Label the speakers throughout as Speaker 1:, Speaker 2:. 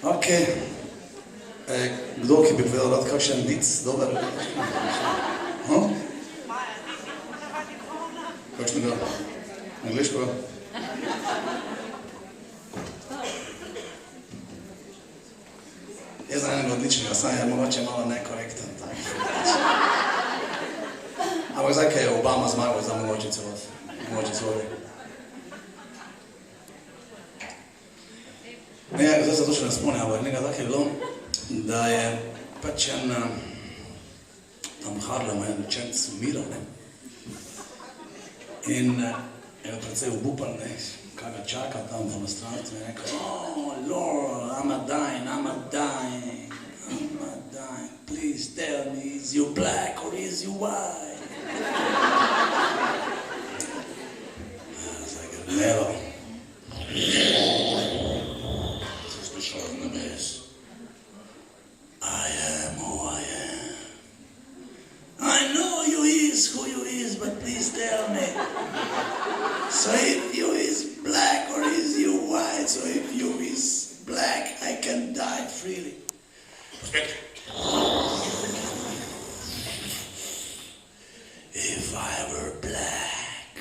Speaker 1: Ok. Kdo, ki bi povedal rad kakšen vic, dober? Kakšnega? Angliškega? Jaz znam enega odličnega, sam je mogoče malo nekorekten. Ampak zdaj, kaj je Obama zmagal, zdaj mogoče celot. Mogoče celot. Ne, zdaj se to še ne spomnim, ampak nekaj tako je bilo, da je pač en tam Harlem, en učenec umiral, ne? In je precej obupan, ne? Kaj ga čaka tam v demonstraciji, je rekel, oh, Lord, I'm a dying, please tell me, is you black or is you white? Zdaj ga gledal. Se slišal z nebes. I am who I am. I know you is who you is, but please tell me. So if you is black or is you white, so if you is black, I can die freely. If I were black,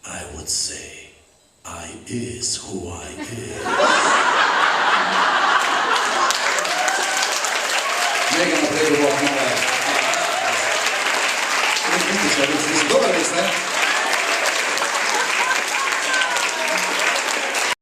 Speaker 1: I would say, I is who I is. Nekaj naprej, da bo malo. Dobar res, ne?